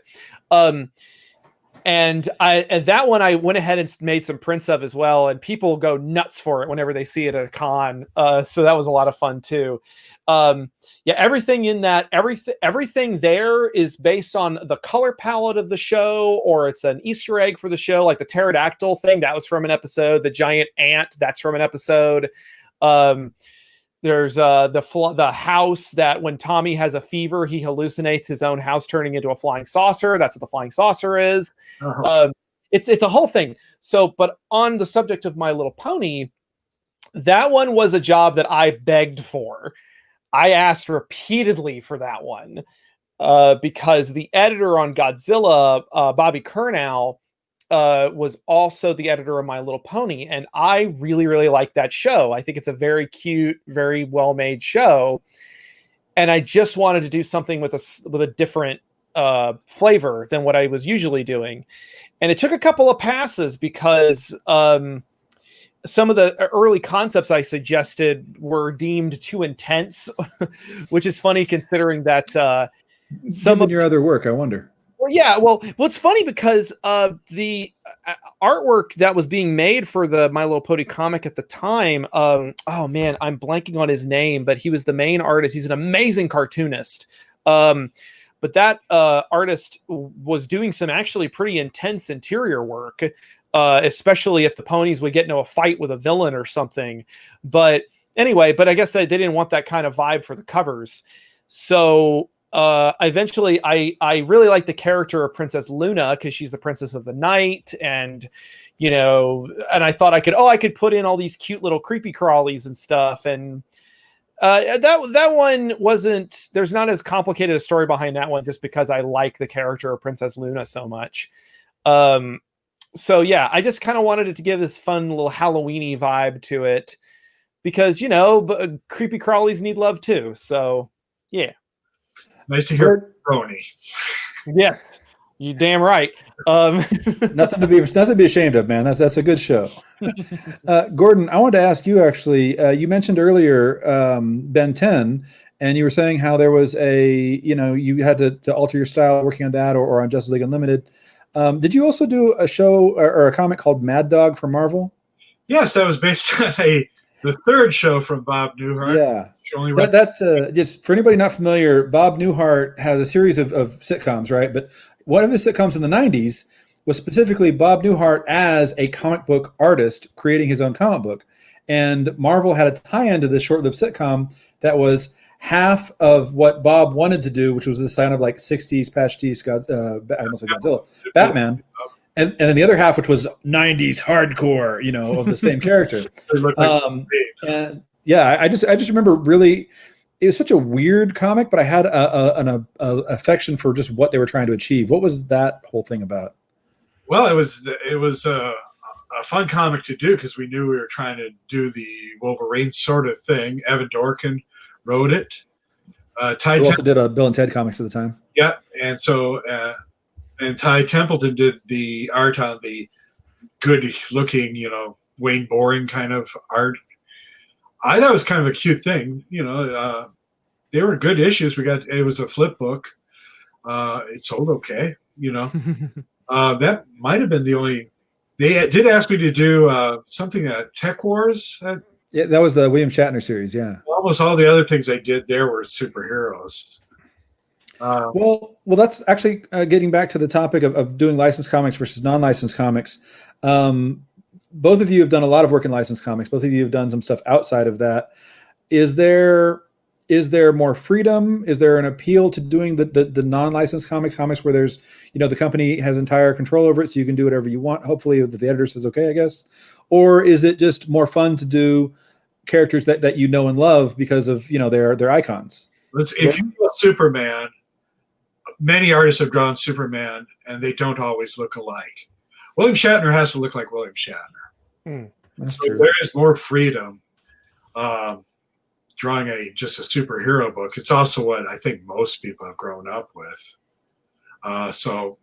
And that one I went ahead and made some prints of as well, and people go nuts for it whenever they see it at a con. So that was a lot of fun too. Everything in that, everything there is based on the color palette of the show, or it's an Easter egg for the show, like the pterodactyl thing that was from an episode, the giant ant that's from an episode. There's the house that when Tommy has a fever, he hallucinates his own house turning into a flying saucer. That's what the flying saucer is. Uh-huh. It's a whole thing. So, but on the subject of My Little Pony, that one was a job that I begged for. I asked repeatedly for that one because the editor on Godzilla, Bobby Curnow, was also the editor of My Little Pony, and I really, really like that show. I think it's a very cute, very well-made show, and I just wanted to do something with a different flavor than what I was usually doing. And it took a couple of passes because some of the early concepts I suggested were deemed too intense, which is funny considering that some of your other work, I wonder. Well, yeah. Well, it's funny because the artwork that was being made for the My Little Pony comic at the time, oh man, I'm blanking on his name, but he was the main artist. He's an amazing cartoonist. But that artist was doing some actually pretty intense interior work, especially if the ponies would get into a fight with a villain or something. But anyway, I guess they didn't want that kind of vibe for the covers. So eventually I really like the character of Princess Luna because she's the princess of the night, and and I thought I could put in all these cute little creepy crawlies and stuff, and that one wasn't, there's not as complicated a story behind that one just because I like the character of Princess Luna so much. So yeah, I just kind of wanted it to give this fun little Halloween-y vibe to it because creepy crawlies need love too. So yeah. Nice to hear, Brony. Yes, you damn right. Nothing to be ashamed of, man. That's a good show. Gordon, I wanted to ask you actually. You mentioned earlier Ben 10, and you were saying how there was you had to alter your style working on that or on Justice League Unlimited. Did you also do a show or a comic called Mad Dog for Marvel? Yes, that was based on the third show from Bob Newhart. Yeah. Just for anybody not familiar, Bob Newhart has a series of sitcoms, right? But one of his sitcoms in the 90s was specifically Bob Newhart as a comic book artist creating his own comic book. And Marvel had a tie-in to this short-lived sitcom that was half of what Bob wanted to do, which was this kind of like 60s pastiche Godzilla, Batman. And then the other half, which was 90s hardcore, of the same character. And yeah, I just remember really, it was such a weird comic, but I had an affection for just what they were trying to achieve. What was that whole thing about? Well, it was a fun comic to do because we knew we were trying to do the Wolverine sort of thing. Evan Dorkin wrote it. Ty also did Bill and Ted comics at the time. Yeah, and so and Ty Templeton did the art on the good looking, Wayne Boring kind of art. I thought it was kind of a cute thing. They were good issues. It was a flip book. It sold okay. That might have been the only. They did ask me to do something at Tech Wars. Yeah, that was the William Shatner series. Yeah. Almost all the other things they did there were superheroes. Well, that's actually getting back to the topic of doing licensed comics versus non-licensed comics. Both of you have done a lot of work in licensed comics. Both of you have done some stuff outside of that. Is there more freedom? Is there an appeal to doing the non-licensed comics where there's, the company has entire control over it, so you can do whatever you want? Hopefully the editor says, okay, I guess. Or is it just more fun to do characters that you know and love because of, their icons? If you do Superman, many artists have drawn Superman, and they don't always look alike. William Shatner has to look like William Shatner. That's so true. there is more freedom drawing just a superhero book. It's also what I think most people have grown up with. So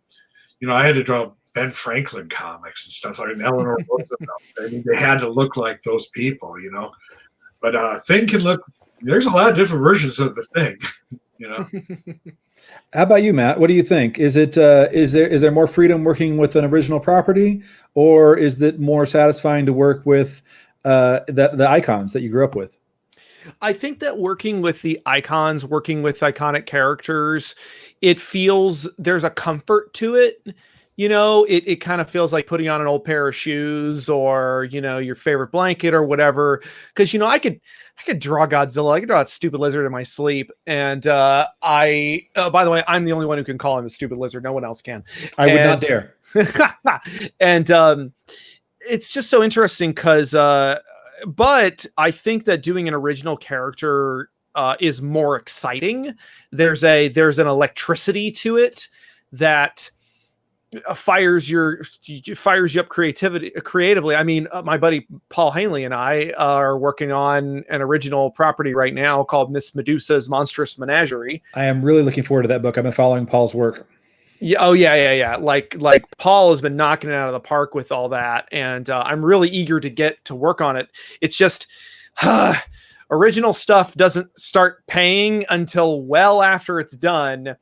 I had to draw Ben Franklin comics and stuff like Eleanor Roosevelt. I mean, they had to look like those people, But Thing can look. There's a lot of different versions of the Thing, How about you, Matt? What do you think? Is there more freedom working with an original property, or is it more satisfying to work with the icons that you grew up with? I think that working with the icons, working with iconic characters, it feels there's a comfort to it. It kind of feels like putting on an old pair of shoes or, your favorite blanket or whatever. Because, I could draw Godzilla. I could draw a stupid lizard in my sleep. And by the way, I'm the only one who can call him a stupid lizard. No one else can. I would not dare. And it's just so interesting because, but I think that doing an original character is more exciting. There's an electricity to it that fires you up creatively. I mean, my buddy Paul Hanley and I are working on an original property right now called Miss Medusa's Monstrous Menagerie. I am really looking forward to that book. I've been following Paul's work. Yeah. Oh yeah. Like Paul has been knocking it out of the park with all that. And I'm really eager to get to work on it. It's just, original stuff doesn't start paying until well after it's done.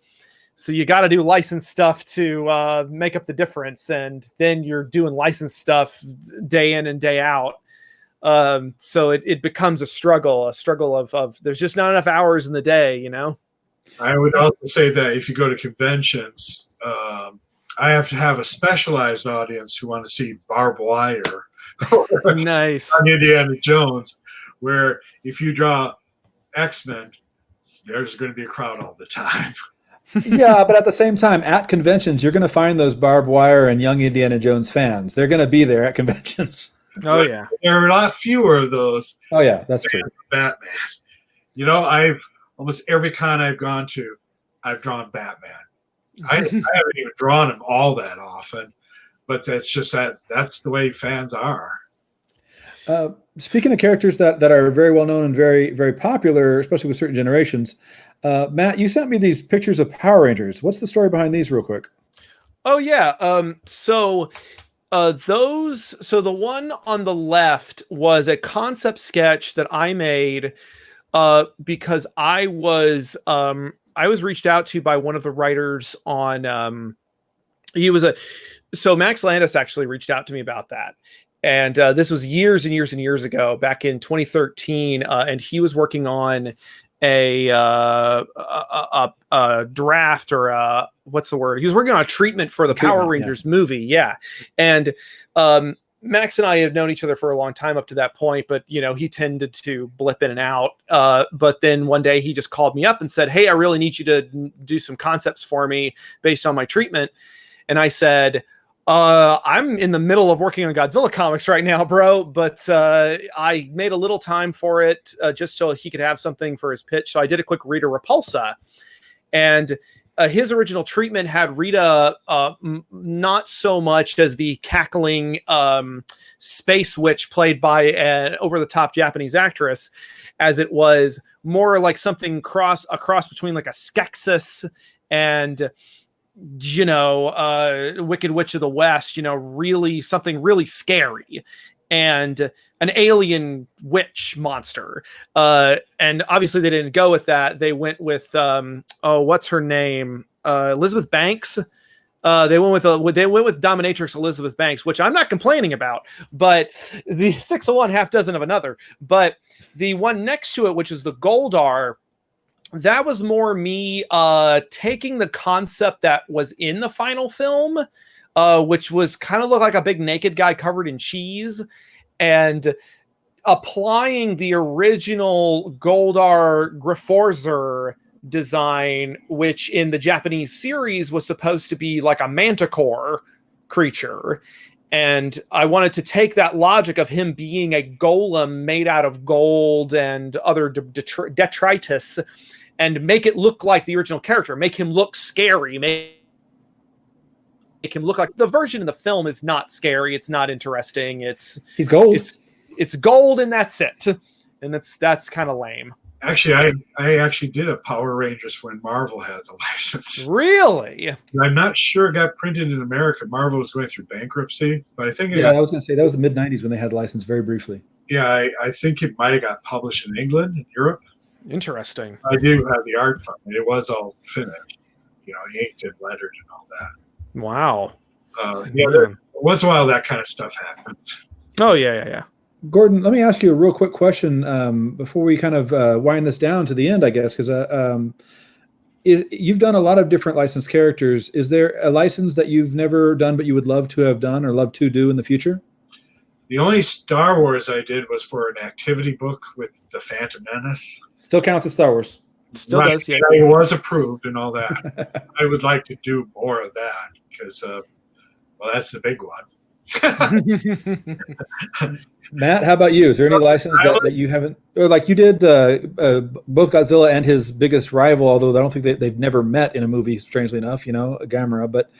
So you got to do licensed stuff to make up the difference. And then you're doing licensed stuff day in and day out. So it becomes a struggle of there's just not enough hours in the day, I would also say that if you go to conventions, I have to have a specialized audience who want to see barbed wire. Nice. On Indiana Jones, where if you draw X-Men, there's going to be a crowd all the time. Yeah, but at the same time, at conventions, you're going to find those barbed wire and young Indiana Jones fans. They're going to be there at conventions. Oh, yeah. There are a lot fewer of those. Oh, yeah, that's true. Batman. I've almost every con I've gone to, I've drawn Batman. I haven't even drawn him all that often, but that's the way fans are. Speaking of characters that are very well known and very, very popular, especially with certain generations, Matt, you sent me these pictures of Power Rangers. What's the story behind these real quick? Oh, yeah. So the one on the left was a concept sketch that I made because I was reached out to by one of the writers on so Max Landis actually reached out to me about that. And this was years and years and years ago, back in 2013. And he was working on a draft or what's the word? He was working on a treatment for the Power Rangers movie. Yeah. And Max and I have known each other for a long time up to that point, but he tended to blip in and out. But then one day he just called me up and said, "Hey, I really need you to do some concepts for me based on my treatment." And I said, I'm in the middle of working on Godzilla comics right now, bro, but I made a little time for it just so he could have something for his pitch. So I did a quick Rita Repulsa, and his original treatment had Rita not so much as the cackling space witch played by an over-the-top Japanese actress, as it was more like something a cross between like a Skeksis and Wicked Witch of the West, really something really scary and an alien witch monster. And obviously they didn't go with that. They went with, what's her name? Elizabeth Banks. They went with dominatrix Elizabeth Banks, which I'm not complaining about, but the 601 half dozen of another. But the one next to it, which is the Goldar, that was more me taking the concept that was in the final film, which was kind of look like a big naked guy covered in cheese, and applying the original Goldar Grifforzer design, which in the Japanese series was supposed to be like a manticore creature. And I wanted to take that logic of him being a golem made out of gold and other detritus and make it look like the original character, make him look scary, make him look like the version in the film is not scary. It's not interesting. He's gold. It's gold and that's it. And that's kind of lame. Actually, I actually did a Power Rangers when Marvel had the license. Really? I'm not sure it got printed in America. Marvel was going through bankruptcy, but I think I was going to say that was the mid-90s when they had the license very briefly. Yeah, I think it might have got published in England and Europe. Interesting. I do have the art from it. It was all finished, inked and lettered and all that. Wow. Once in a while that kind of stuff happens. Oh, yeah. Gordon, let me ask you a real quick question before we kind of wind this down to the end, I guess, because you've done a lot of different licensed characters. Is there a license that you've never done but you would love to have done or love to do in the future? The only Star Wars I did was for an activity book with the Phantom Menace. Still counts as Star Wars. Still does, yeah. It was approved and all that. I would like to do more of that because, that's the big one. Matt, how about you? Is there any license that you haven't, or like you did both Godzilla and his biggest rival, although I don't think they've never met in a movie, strangely enough, Gamera, but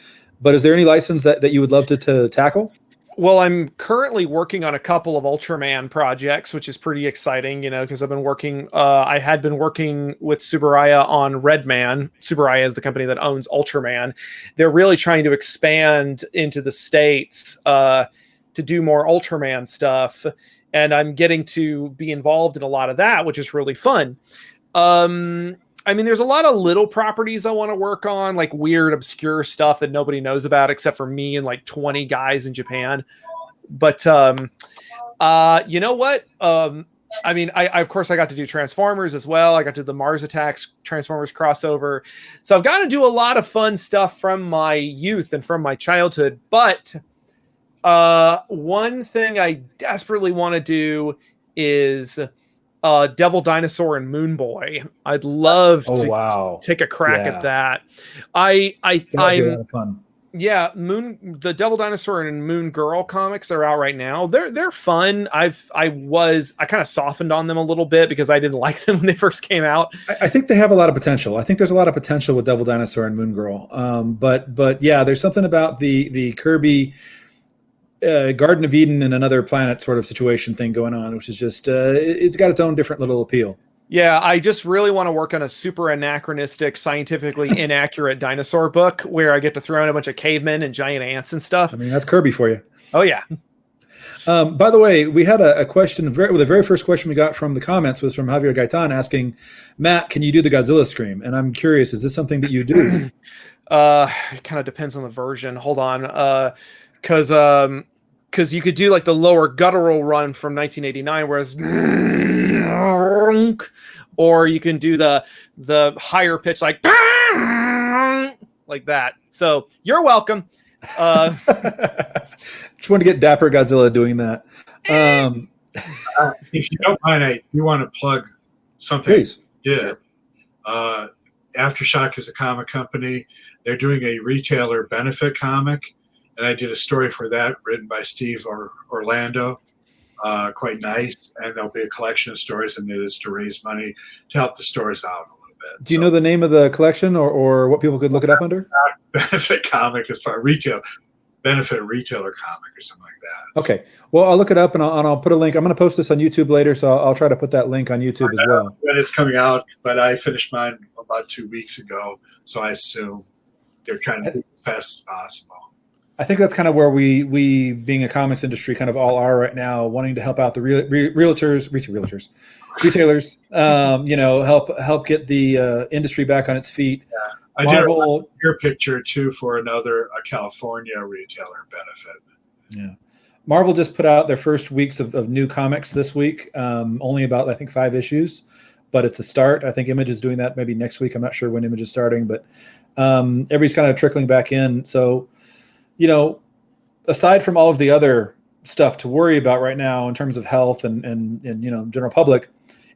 is there any license that you would love to tackle? Well, I'm currently working on a couple of Ultraman projects, which is pretty exciting, because I've been working, I had been working with Tsuburaya on Redman. Tsuburaya is the company that owns Ultraman. They're really trying to expand into the States to do more Ultraman stuff. And I'm getting to be involved in a lot of that, which is really fun. There's a lot of little properties I want to work on, like weird, obscure stuff that nobody knows about except for me and like 20 guys in Japan. But you know what? I of course I got to do Transformers as well. I got to do the Mars Attacks Transformers crossover. So I've got to do a lot of fun stuff from my youth and from my childhood. But one thing I desperately want to do is Devil Dinosaur and Moon Boy. I'd love to take a crack at that. I'm a lot of fun. Yeah, the Devil Dinosaur and Moon Girl comics are out right now. They're fun. I kind of softened on them a little bit because I didn't like them when they first came out. I think they have a lot of potential. I think there's a lot of potential with Devil Dinosaur and Moon Girl. But yeah, there's something about the Kirby Garden of Eden and another planet sort of situation thing going on, which is just it's got its own different little appeal. Yeah, I just really want to work on a super anachronistic, scientifically inaccurate dinosaur book where I get to throw in a bunch of cavemen and giant ants and stuff. That's Kirby for you. Oh yeah. By the way, we had a question. The very first question we got from the comments was from Javier Gaitan asking, Matt, can you do the Godzilla scream? And I'm curious, is this something that you do? It kind of depends on the version. Hold on, because you could do like the lower guttural run from 1989, whereas, or you can do the higher pitch like that. So you're welcome. Just want to get Dapper Godzilla doing that. If you don't mind, I do want to plug something. Please. Yeah. Aftershock is a comic company. They're doing a retailer benefit comic. And I did a story for that written by Steve Orlando. Quite nice. And there'll be a collection of stories, and it is to raise money to help the stores out a little bit. Do you know the name of the collection or what people could look it up under? Benefit comic is for benefit retailer comic or something like that. Okay. Well, I'll look it up and I'll put a link. I'm going to post this on YouTube later, so I'll try to put that link on YouTube as well. When it's coming out, but I finished mine about 2 weeks ago, so I assume they're trying to do the best as possible. I think that's kind of where we being a comics industry kind of all are right now, wanting to help out the retailers, help get the industry back on its feet. Yeah. I Marvel, did your picture too for a California retailer benefit. Yeah. Marvel just put out their first weeks of new comics this week, only about, I think, 5 issues, but it's a start. I think Image is doing that maybe next week. I'm not sure when Image is starting, but everybody's kind of trickling back in. So, aside from all of the other stuff to worry about right now in terms of health and general public,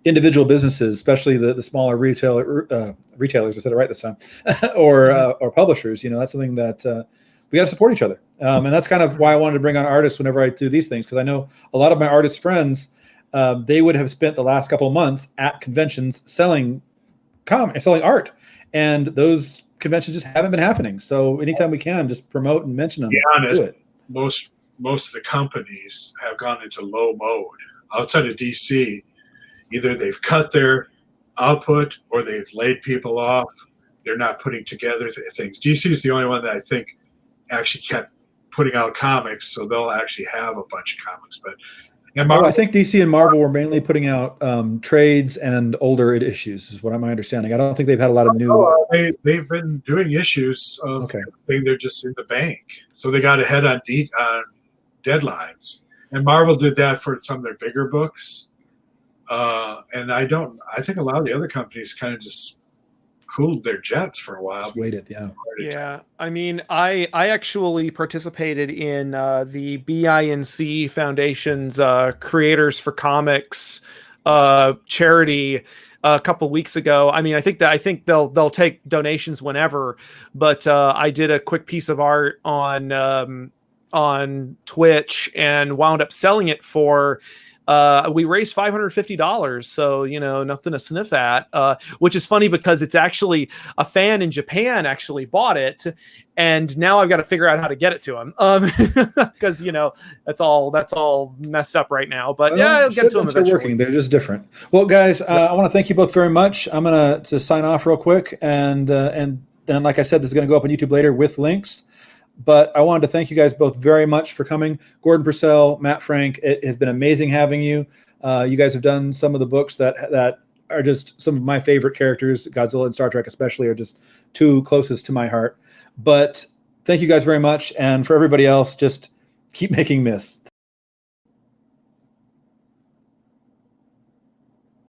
individual businesses, especially the smaller retailers, I said it right this time, or publishers, that's something that we got to support each other. And that's kind of why I wanted to bring on artists whenever I do these things, because I know a lot of my artist friends, they would have spent the last couple of months at conventions selling art, and those conventions just haven't been happening. So anytime we can, just promote and mention them. To be honest, do it. most of the companies have gone into low mode. Outside of DC, either they've cut their output or they've laid people off. They're not putting together things. DC is the only one that I think actually kept putting out comics, so they'll actually have a bunch of comics. But I think DC and Marvel were mainly putting out trades and older issues, is what my understanding. I don't think they've had a lot of new. They've been doing issues of everything. They're just in the bank, so they got ahead on deadlines. And Marvel did that for some of their bigger books. And I think a lot of the other companies kind of just cooled their jets for a while. Just waited, yeah. Yeah, I mean, I actually participated in the BINC Foundation's Creators for Comics charity a couple weeks ago. I mean, I think they'll take donations whenever, but I did a quick piece of art on Twitch and wound up selling it for. We raised $550, so nothing to sniff at. Which is funny because it's actually a fan in Japan actually bought it, and now I've got to figure out how to get it to him. Because that's all messed up right now. But I'll get to them eventually. Working. They're just different. Well, guys, I want to thank you both very much. I'm gonna sign off real quick, and then, like I said, this is gonna go up on YouTube later with links. But I wanted to thank you guys both very much for coming. Gordon Purcell, Matt Frank, it has been amazing having you. You guys have done some of the books that are just some of my favorite characters. Godzilla and Star Trek especially are just two closest to my heart. But thank you guys very much. And for everybody else, just keep making myths.